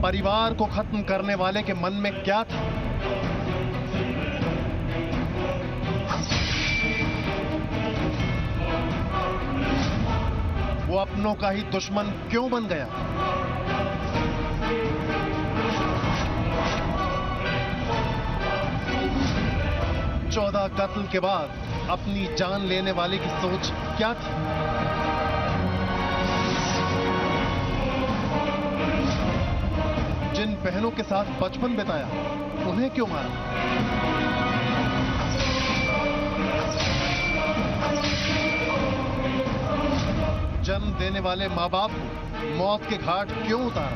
परिवार को खत्म करने वाले के मन में क्या था? वो अपनों का ही दुश्मन क्यों बन गया? चौदह कत्ल के बाद अपनी जान लेने वाले की सोच क्या थी? जिन बहनों के साथ बचपन बिताया, उन्हें क्यों मारा? जन्म देने वाले मां बाप को मौत के घाट क्यों उतारा?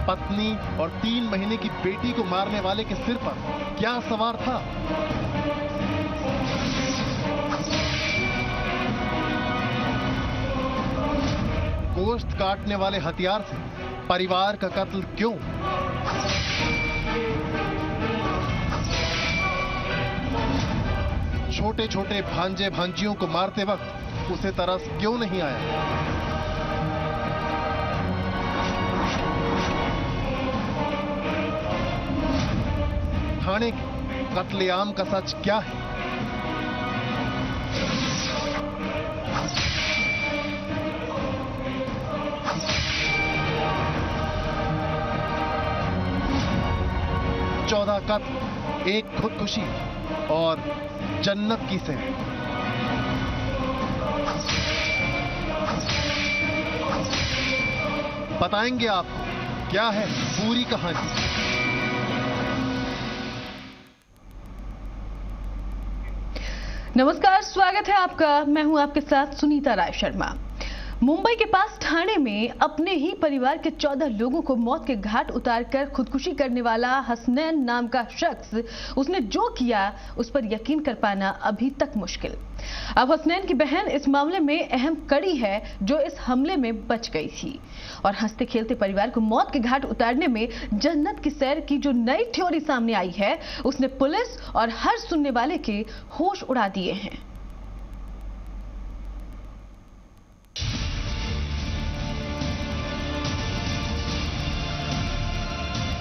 पत्नी और 3 महीने की बेटी को मारने वाले के सिर पर क्या सवार था? गोश्त काटने वाले हथियार से परिवार का कत्ल क्यों? छोटे छोटे भांजे भांजियों को मारते वक्त उसे तरस क्यों नहीं आया? थाने के कत्लेआम का सच क्या है? चौदह कत्ल, एक खुदकुशी और जन्नत की सैर। बताएंगे आपको क्या है पूरी कहानी। नमस्कार, स्वागत है आपका। मैं हूं आपके साथ सुनीता राय शर्मा। मुंबई के पास ठाणे में अपने ही परिवार के 14 लोगों को मौत के घाट उतारकर खुदकुशी करने वाला हसनैन नाम का शख्स, उसने जो किया उस पर यकीन कर पाना अभी तक मुश्किल। अब हसनैन की बहन इस मामले में अहम कड़ी है जो इस हमले में बच गई थी, और हंसते खेलते परिवार को मौत के घाट उतारने में जन्नत की सैर की जो नई थ्योरी सामने आई है, उसने पुलिस और हर सुनने वाले के होश उड़ा दिए हैं।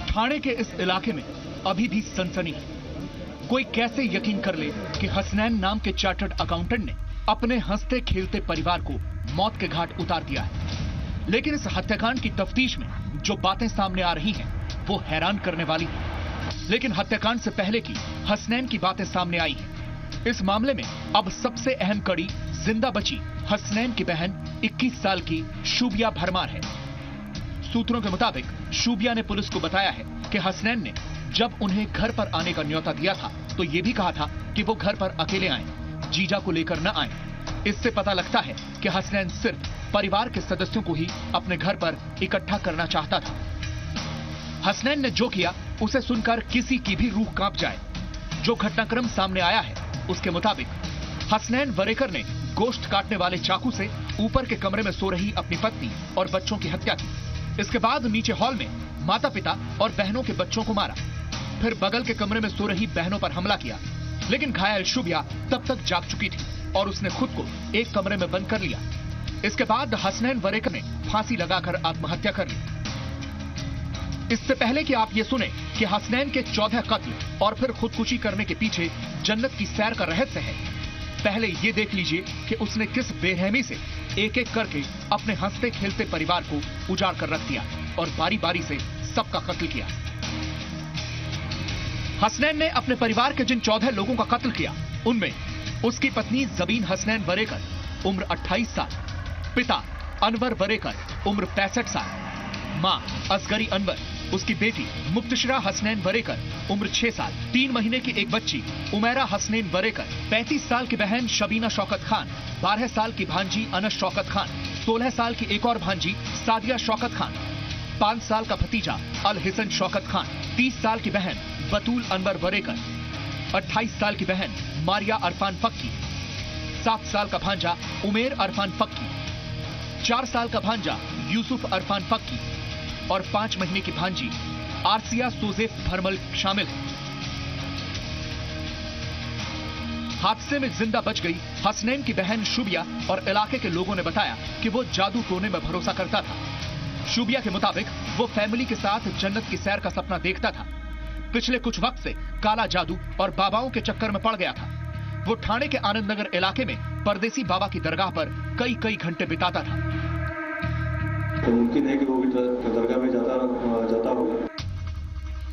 ठाणे के इस इलाके में अभी भी सनसनी है। कोई कैसे यकीन कर ले कि हसनैन नाम के चार्टर्ड अकाउंटेंट ने अपने हंसते खेलते परिवार को मौत के घाट उतार दिया है। लेकिन इस हत्याकांड की तफ्तीश में जो बातें सामने आ रही हैं, वो हैरान करने वाली है। लेकिन हत्याकांड से पहले की हसनैन की बातें सामने आई हैं। इस मामले में अब सबसे अहम कड़ी जिंदा बची हसनैन की बहन 21 साल की शूबिया भरमार है। सूत्रों के मुताबिक शूबिया ने पुलिस को बताया है कि हसनैन ने जब उन्हें घर पर आने का न्योता दिया था तो यह भी कहा था कि वो घर पर अकेले आए, जीजा को लेकर न आए। इससे पता लगता है कि हसनैन सिर्फ परिवार के सदस्यों को ही अपने घर पर इकट्ठा करना चाहता था। हसनैन ने जो किया उसे सुनकर किसी की भी रूह कांप जाए। जो घटनाक्रम सामने आया है उसके मुताबिक हसनैन वरेकर ने गोश्त काटने वाले चाकू से ऊपर के कमरे में सो रही अपनी पत्नी और बच्चों की हत्या की। इसके बाद नीचे हॉल में माता पिता और बहनों के बच्चों को मारा। फिर बगल के कमरे में सो रही बहनों पर हमला किया। लेकिन घायल शूबिया तब तक जाग चुकी थी और उसने खुद को एक कमरे में बंद कर लिया। इसके बाद हसनैन वरेकर ने फांसी लगाकर आत्महत्या कर ली। इससे पहले कि आप ये सुने कि हसनैन के 14 कत्ल और फिर खुदकुशी करने के पीछे जन्नत की सैर का रहस्य है, पहले ये देख लीजिए कि उसने किस बेरहमी से एक एक करके अपने हंसते खेलते परिवार को उजाड़ कर रख दिया और बारी बारी से सबका कत्ल किया। हसनैन ने अपने परिवार के जिन 14 लोगों का कत्ल किया, उनमें उसकी पत्नी जबीन हसनैन वरेकर, उम्र 28 साल, पिता अनवर वरेकर, उम्र 65 साल, मां असगरी अनवर, उसकी बेटी मुक्तशिरा हसनैन वरेकर, उम्र 6 साल, 3 महीने की एक बच्ची उमैरा हसनैन वरेकर, 35 साल की बहन शबीना शौकत खान, 12 साल की भांजी अनस शौकत खान, 16 साल की एक और भांजी सादिया शौकत खान, 5 साल का भतीजा अल हिसन शौकत खान, 30 साल की बहन बतूल अनवर वरेकर, 28 साल की बहन मारिया अरफान फक्की, 7 साल का भांजा उमेर अरफान फक्की, 4 साल का भांजा यूसुफ अरफान फक्की और 5 महीने की भांजी आरसिया सोजेफ भरमल शामिल है। हादसे में जिंदा बच गई हसनैन की बहन शुबिया और इलाके के लोगों ने बताया कि वो जादू टोने में भरोसा करता था। शुबिया के मुताबिक वो फैमिली के साथ जन्नत की सैर का सपना देखता था। पिछले कुछ वक्त से काला जादू और बाबाओं के चक्कर में पड़ गया था। वो ठाणे के आनंद नगर इलाके में परदेसी बाबा की दरगाह पर कई घंटे बिताता था। तो मुमकिन है कि वो भी दरगाह में जाता होगा।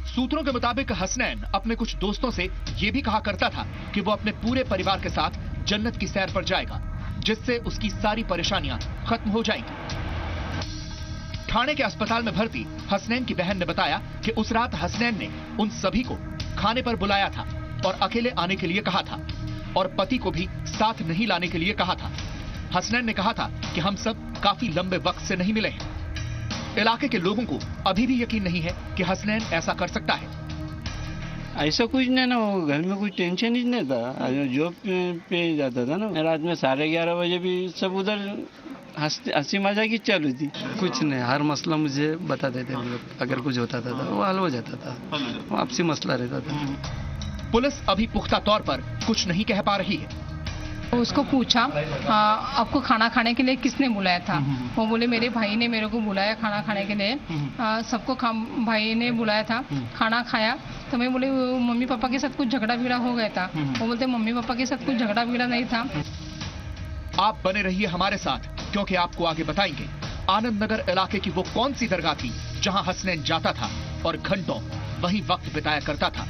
सूत्रों के मुताबिक हसनैन अपने कुछ दोस्तों से ये भी कहा करता था कि वो अपने पूरे परिवार के साथ जन्नत की सैर पर जाएगा, जिससे उसकी सारी परेशानियां खत्म हो जाएंगी। ठाणे के अस्पताल में भर्ती हसनैन की बहन ने बताया कि उस रात हसनैन ने उन सभी को खाने पर बुलाया था और अकेले आने के लिए कहा था और पति को भी साथ नहीं लाने के लिए कहा था। हसनैन ने कहा था कि हम सब काफी लंबे वक्त से नहीं मिले हैं। इलाके के लोगों को अभी भी यकीन नहीं है कि हसनैन ऐसा कर सकता है। ऐसा कुछ नहीं ना, वो घर में कुछ टेंशन ही नहीं था। जॉब पे जाता था ना, रात में 11:30 बजे भी सब उधर हंसी मजाक की चालू थी। कुछ नहीं, हर मसला मुझे बता देते हम लोग। अगर कुछ होता था तो वो हल हो जाता था, वो आपसी मसला रहता था। पुलिस अभी पुख्ता तौर पर कुछ नहीं कह पा रही है। उसको पूछा आपको खाना खाने के लिए किसने बुलाया था? वो बोले मेरे भाई ने मेरे को बुलाया खाना खाने के लिए। सबको भाई ने बुलाया था, खाना खाया। तो मैं बोले मम्मी पापा के साथ कुछ झगड़ा बिगड़ा हो गया था। वो बोलते मम्मी पापा के साथ कुछ झगड़ा बिगड़ा नहीं था। आप बने रहिए हमारे साथ, क्योंकि आपको आगे बताएंगे आनंद नगर इलाके की वो कौन सी दरगाह थी जहां हसनैन जाता था और घंटों वहीं वक्त बिताया करता था।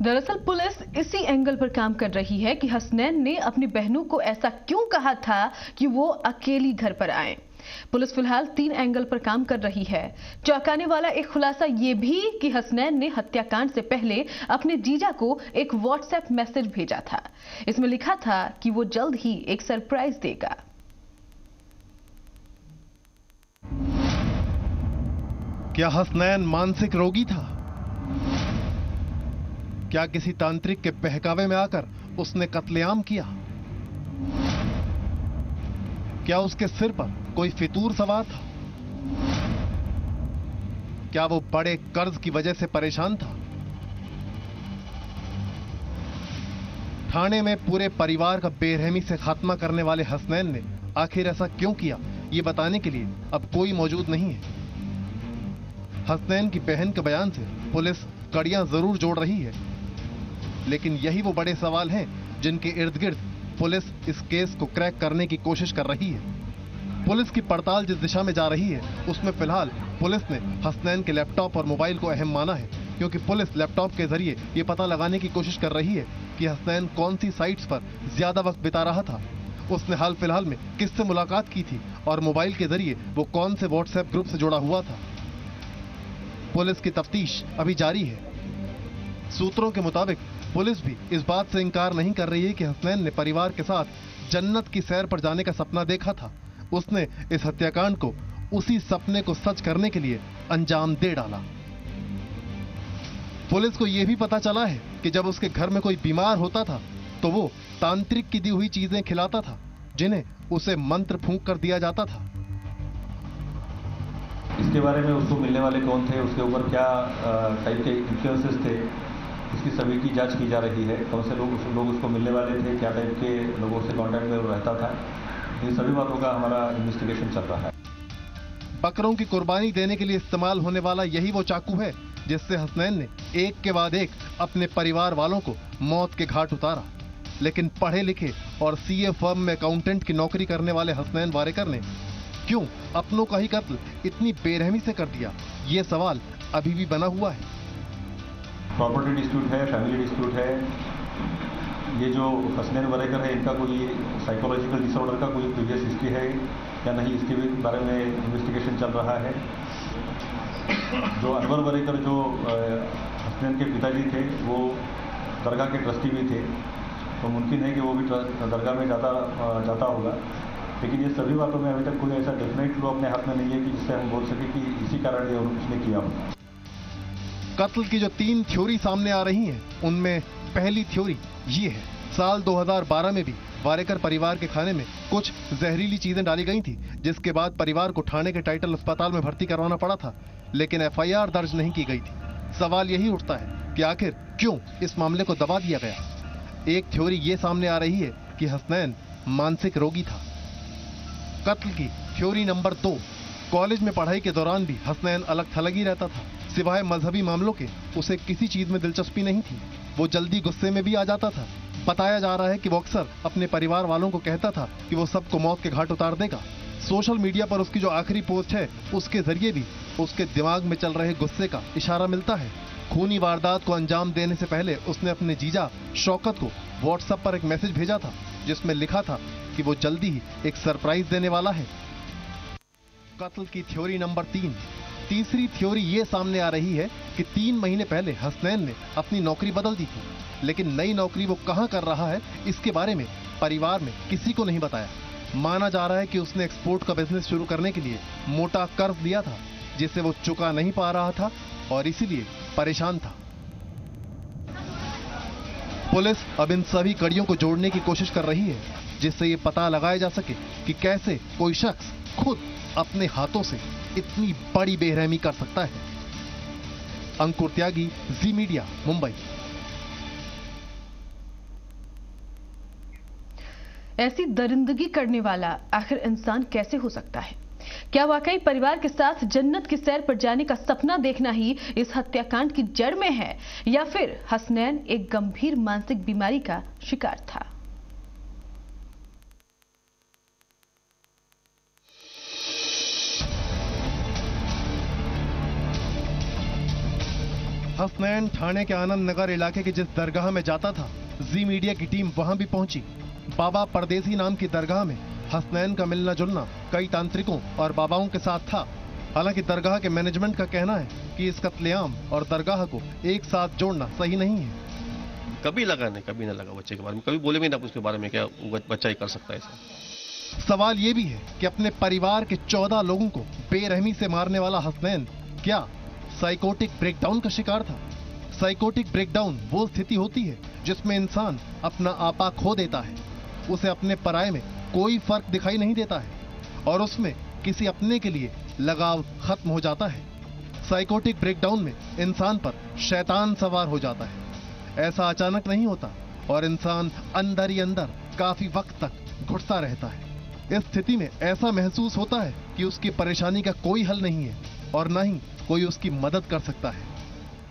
दरअसल पुलिस इसी एंगल पर काम कर रही है कि हसनैन ने अपनी बहनों को ऐसा क्यों कहा था कि वो अकेली घर पर आए। पुलिस फिलहाल 3 एंगल पर काम कर रही है। चौंकाने वाला एक खुलासा ये भी कि हसनैन ने हत्याकांड से पहले अपने जीजा को एक व्हाट्सएप मैसेज भेजा था। इसमें लिखा था कि वो जल्द ही एक सरप्राइज देगा। क्या हसनैन मानसिक रोगी था? क्या किसी तांत्रिक के बहकावे में आकर उसने कत्लेआम किया? क्या उसके सिर पर कोई फितूर सवार था? क्या वो बड़े कर्ज की वजह से परेशान था? ठाणे में पूरे परिवार का बेरहमी से खात्मा करने वाले हसनैन ने आखिर ऐसा क्यों किया, ये बताने के लिए अब कोई मौजूद नहीं है। हसनैन की बहन के बयान से पुलिस कड़ियां जरूर जोड़ रही है, लेकिन यही वो बड़े सवाल हैं जिनके इर्द गिर्द पुलिस इस केस को क्रैक करने की कोशिश कर रही है। पुलिस की पड़ताल जिस दिशा में जा रही है उसमें फिलहाल पुलिस ने हसनैन के लैपटॉप और मोबाइल को अहम माना है, क्योंकि पुलिस लैपटॉप के जरिए ये पता लगाने की कोशिश कर रही है कि हसनैन कौन सी साइट्स पर ज्यादा वक्त बिता रहा था, उसने हाल फिलहाल में किससे मुलाकात की थी और मोबाइल के जरिए वो कौन से व्हाट्सएप ग्रुप से जुड़ा हुआ था। पुलिस की तफ्तीश अभी जारी है। सूत्रों के मुताबिक पुलिस भी इस बात से इनकार नहीं कर रही है कि हसनैन ने परिवार के साथ जन्नत की सैर पर जाने का सपना देखा था। उसने इस हत्याकांड को उसी सपने को सच करने के लिए अंजाम दे डाला। पुलिस को यह भी पता चला है कि जब उसके घर में कोई बीमार होता था तो वो तांत्रिक की दी हुई चीजें खिलाता था, जिन्हें उसे मंत्र फूंक कर दिया जाता था। इसके बारे में उसको मिलने वाले कौन थे, उसके ऊपर क्या टाइप के इन्फ्लुएंसेस थे, इसकी सभी की जांच की जा रही है। कौन से लोग उसको मिलने वाले थे, क्या टाइप के लोगों से कांटेक्ट में रहता था, इन सभी बातों का हमारा इन्वेस्टिगेशन चल रहा है। बकरों की कुर्बानी देने के लिए इस्तेमाल होने वाला यही वो चाकू है जिससे हसनैन ने एक के बाद एक अपने परिवार वालों को मौत के घाट उतारा। लेकिन पढ़े लिखे और सीए फर्म में अकाउंटेंट की नौकरी करने वाले हसनैन वारेकर ने क्यों अपनों का ही कत्ल इतनी बेरहमी से कर दिया, ये सवाल अभी भी बना हुआ है। प्रॉपर्टी डिस्प्यूट है, फैमिली डिस्प्यूट है। ये जो हसनैन वारेकर है, इनका कोई साइकोलॉजिकल डिसऑर्डर का कोई प्रीवियस हिस्ट्री है या नहीं, इसके भी बारे में इन्वेस्टिगेशन चल रहा है। जो अनवर वारेकर जो हसनैन के पिताजी थे, वो दरगाह के ट्रस्टी भी थे, तो मुमकिन है कि वो भी दरगाह में जाता होगा। लेकिन ये सभी बातों में अभी तक कोई ऐसा डेफिनेट लो अपने हाथ में नहीं है कि जिससे हम बोल सके कि इसी कारण ये उसने किया होगा। कत्ल की जो 3 थ्योरी सामने आ रही हैं, उनमें पहली थ्योरी ये है, साल 2012 में भी वारेकर परिवार के खाने में कुछ जहरीली चीजें डाली गई थी, जिसके बाद परिवार को ठाणे के टाइटल अस्पताल में भर्ती करवाना पड़ा था, लेकिन एफआईआर दर्ज नहीं की गई थी। सवाल यही उठता है कि आखिर क्यों इस मामले को दबा दिया गया। एक थ्योरी ये सामने आ रही है कि हसनैन मानसिक रोगी था। कत्ल की थ्योरी नंबर 2, कॉलेज में पढ़ाई के दौरान भी हसनैन अलग थलग ही रहता था। सिवाय मजहबी मामलों के उसे किसी चीज में दिलचस्पी नहीं थी। वो जल्दी गुस्से में भी आ जाता था। बताया जा रहा है कि वो अक्सर अपने परिवार वालों को कहता था कि वो सबको मौत के घाट उतार देगा। सोशल मीडिया पर उसकी जो आखिरी पोस्ट है उसके जरिए भी उसके दिमाग में चल रहे गुस्से का इशारा मिलता है। खूनी वारदात को अंजाम देने से पहले उसने अपने जीजा शौकत को व्हाट्सएप पर एक मैसेज भेजा था जिसमें लिखा था कि वो जल्दी ही एक सरप्राइज देने वाला है। कत्ल की थ्योरी नंबर 3, तीसरी थ्योरी ये सामने आ रही है कि 3 महीने पहले हसनैन ने अपनी नौकरी बदल दी थी, लेकिन नई नौकरी वो कहां कर रहा है इसके बारे में परिवार में किसी को नहीं बताया। माना जा रहा है कि उसने एक्सपोर्ट का बिजनेस शुरू करने के लिए मोटा कर्ज लिया था जिसे वो चुका नहीं पा रहा था और इसीलिए परेशान था। पुलिस अब इन सभी कड़ियों को जोड़ने की कोशिश कर रही है जिससे ये पता लगाया जा सके कि कैसे कोई शख्स खुद अपने हाथों से इतनी बड़ी बेरहमी कर सकता है। अंकुर त्यागी, जी मीडिया, मुंबई। ऐसी दरिंदगी करने वाला आखिर इंसान कैसे हो सकता है? क्या वाकई परिवार के साथ जन्नत की सैर पर जाने का सपना देखना ही इस हत्याकांड की जड़ में है, या फिर हसनैन एक गंभीर मानसिक बीमारी का शिकार था? हसनैन ठाणे के आनंद नगर इलाके के जिस दरगाह में जाता था, जी मीडिया की टीम वहां भी पहुंची। बाबा परदेसी नाम की दरगाह में हसनैन का मिलना जुलना कई तांत्रिकों और बाबाओं के साथ था। हालांकि दरगाह के मैनेजमेंट का कहना है कि इस कत्लेआम और दरगाह को एक साथ जोड़ना सही नहीं है। कभी लगा नहीं, कभी ना लगा बच्चे के बारे में, कभी बोले भी ना उसके बारे में क्या बच्चा ही कर सकता है ऐसा। सवाल ये भी है कि अपने परिवार के 14 लोगों को बेरहमी से मारने वाला हसनैन क्या साइकोटिक ब्रेकडाउन का शिकार था? साइकोटिक ब्रेकडाउन वो स्थिति होती है जिसमें इंसान अपना आपा खो देता है, उसे अपने पराये में कोई फर्क दिखाई नहीं देता है और उसमें किसी अपने के लिए लगाव खत्म हो जाता है। साइकोटिक ब्रेकडाउन में इंसान पर शैतान सवार हो जाता है। ऐसा अचानक नहीं होता और इंसान अंदर ही अंदर काफी वक्त तक घुटता रहता है। इस स्थिति में ऐसा महसूस होता है कि उसकी परेशानी का कोई हल नहीं है और न ही कोई उसकी मदद कर सकता है।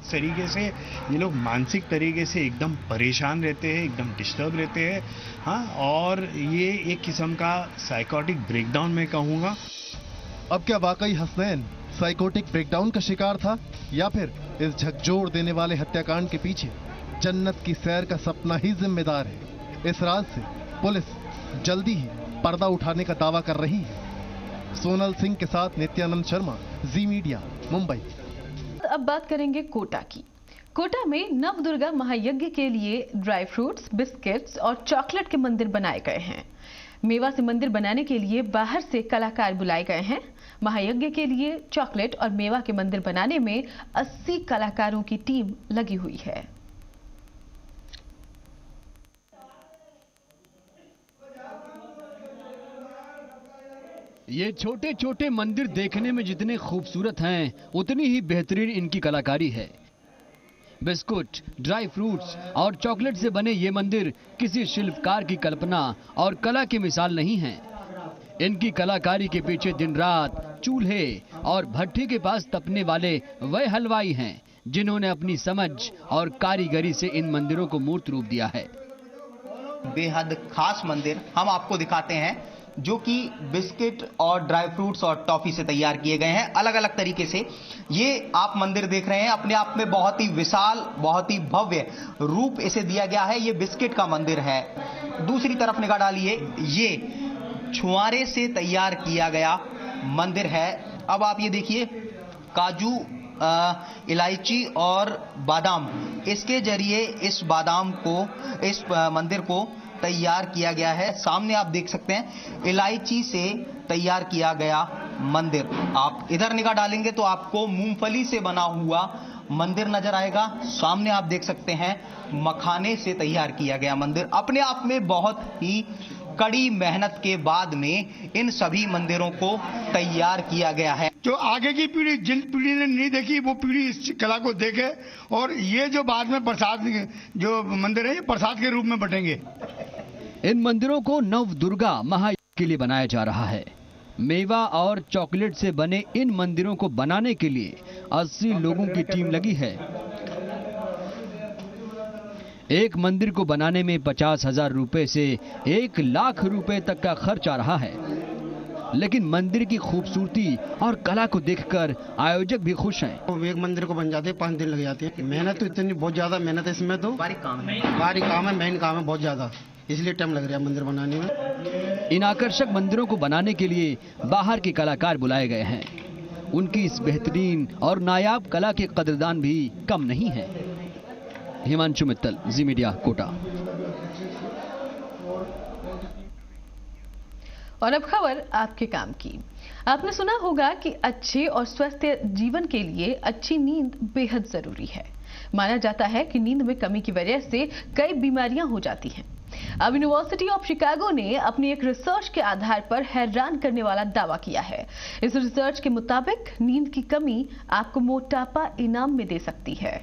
इस तरीके से ये लोग मानसिक तरीके से एकदम परेशान रहते हैं, एकदम डिस्टर्ब रहते हैं। हाँ, और ये एक किस्म का साइकोटिक ब्रेकडाउन मैं कहूँगा। अब क्या वाकई हसनैन साइकोटिक ब्रेकडाउन का शिकार था, या फिर इस झकझोर देने वाले हत्याकांड के पीछे जन्नत की सैर का सपना ही जिम्मेदार है? इस राज से पुलिस जल्दी ही पर्दा उठाने का दावा कर रही है। सोनल सिंह के साथ नित्यानंद शर्मा, जी मीडिया, मुंबई। अब बात करेंगे कोटा की। कोटा में नवदुर्गा महायज्ञ के लिए ड्राई फ्रूट्स, बिस्किट्स और चॉकलेट के मंदिर बनाए गए हैं। मेवा से मंदिर बनाने के लिए बाहर से कलाकार बुलाए गए हैं। महायज्ञ के लिए चॉकलेट और मेवा के मंदिर बनाने में 80 कलाकारों की टीम लगी हुई है। ये छोटे छोटे मंदिर देखने में जितने खूबसूरत हैं, उतनी ही बेहतरीन इनकी कलाकारी है। बिस्कुट, ड्राई फ्रूट्स और चॉकलेट से बने ये मंदिर किसी शिल्पकार की कल्पना और कला की मिसाल नहीं हैं। इनकी कलाकारी के पीछे दिन रात चूल्हे और भट्ठी के पास तपने वाले वह हलवाई हैं जिन्होंने अपनी समझ और कारीगरी से इन मंदिरों को मूर्त रूप दिया है। बेहद खास मंदिर हम आपको दिखाते हैं जो कि बिस्किट और ड्राई फ्रूट्स और टॉफी से तैयार किए गए हैं अलग अलग तरीके से। ये आप मंदिर देख रहे हैं, अपने आप में बहुत ही विशाल, बहुत ही भव्य रूप इसे दिया गया है। ये बिस्किट का मंदिर है। दूसरी तरफ निगाह डालिए, ये छुआरे से तैयार किया गया मंदिर है। अब आप ये देखिए, काजू, इलायची और बादाम, इसके जरिए इस बादाम को, इस मंदिर को तैयार किया गया है। सामने आप देख सकते हैं इलायची से तैयार किया गया मंदिर। आप इधर निगाह डालेंगे तो आपको मूंगफली से बना हुआ मंदिर नजर आएगा। सामने आप देख सकते हैं मखाने से तैयार किया गया मंदिर। अपने आप में बहुत ही कड़ी मेहनत के बाद में इन सभी मंदिरों को तैयार किया गया है। जो आगे की पीढ़ी, जिन पीढ़ी ने नहीं देखी, वो पीढ़ी इस कला को देखे और ये जो बाद में प्रसाद, जो मंदिर है, ये प्रसाद के रूप में बटेंगे। इन मंदिरों को नव दुर्गा महायज्ञ के लिए बनाया जा रहा है। मेवा और चॉकलेट से बने इन मंदिरों को बनाने के लिए 80 लोगों की टीम लगी है। एक मंदिर को बनाने में 50,000 रुपए से 1 लाख रुपए तक का खर्च आ रहा है, लेकिन मंदिर की खूबसूरती और कला को देखकर आयोजक भी खुश हैं। एक मंदिर को बन जाते 5 दिन लग जाते हैं। मेहनत तो इतनी बहुत ज्यादा मेहनत है इसमें, तो बारीक काम है, मेहन काम है बहुत ज्यादा, इसलिए टाइम लग रहा है मंदिर बनाने में। इन आकर्षक मंदिरों को बनाने के लिए बाहर के कलाकार बुलाए गए हैं। उनकी इस बेहतरीन और नायाब कला के कदरदान भी कम नहीं है। हिमांशु मित्तल, जी मीडिया, कोटा। और अब खबर आपके काम की। आपने सुना होगा कि अच्छे और स्वस्थ जीवन के लिए अच्छी नींद बेहद जरूरी है। माना जाता है कि नींद में कमी की वजह से कई बीमारियां हो जाती हैं। अब यूनिवर्सिटी ऑफ शिकागो ने अपनी एक रिसर्च के आधार पर हैरान करने वाला दावा किया है। इस रिसर्च के मुताबिक नींद की कमी आपको मोटापा इनाम में दे सकती है।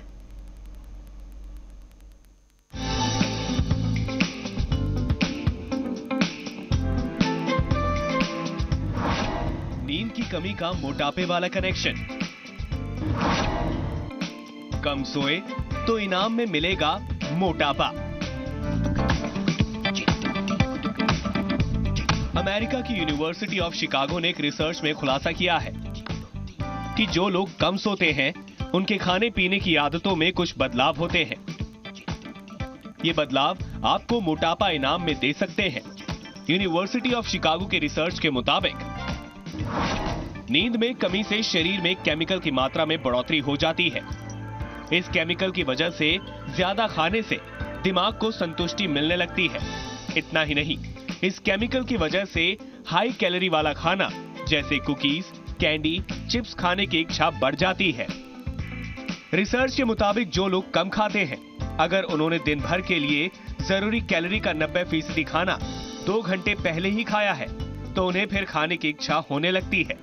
नींद की कमी का मोटापे वाला कनेक्शन। कम सोए तो इनाम में मिलेगा मोटापा। अमेरिका की यूनिवर्सिटी ऑफ शिकागो ने एक रिसर्च में खुलासा किया है कि जो लोग कम सोते हैं उनके खाने पीने की आदतों में कुछ बदलाव होते हैं। ये बदलाव आपको मोटापा इनाम में दे सकते हैं। यूनिवर्सिटी ऑफ शिकागो के रिसर्च के मुताबिक नींद में कमी से शरीर में केमिकल की मात्रा में बढ़ोतरी हो जाती है। इस केमिकल की वजह से ज्यादा खाने से दिमाग को संतुष्टि मिलने लगती है। इतना ही नहीं, इस केमिकल की वजह से हाई कैलोरी वाला खाना जैसे कुकीज, कैंडी, चिप्स खाने की इच्छा बढ़ जाती है। रिसर्च के मुताबिक जो लोग कम खाते हैं, अगर उन्होंने दिन भर के लिए जरूरी कैलोरी का 90% खाना 2 घंटे पहले ही खाया है तो उन्हें फिर खाने की इच्छा होने लगती है।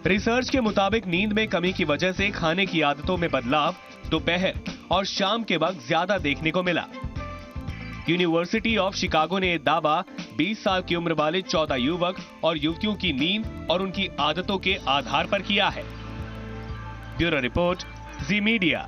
रिसर्च के मुताबिक नींद में कमी की वजह से खाने की आदतों में बदलाव दोपहर और शाम के वक्त ज्यादा देखने को मिला। यूनिवर्सिटी ऑफ शिकागो ने यह दावा 20 साल की उम्र वाले 14 युवक और युवतियों की नींद और उनकी आदतों के आधार पर किया है। ब्यूरो रिपोर्ट, जी मीडिया।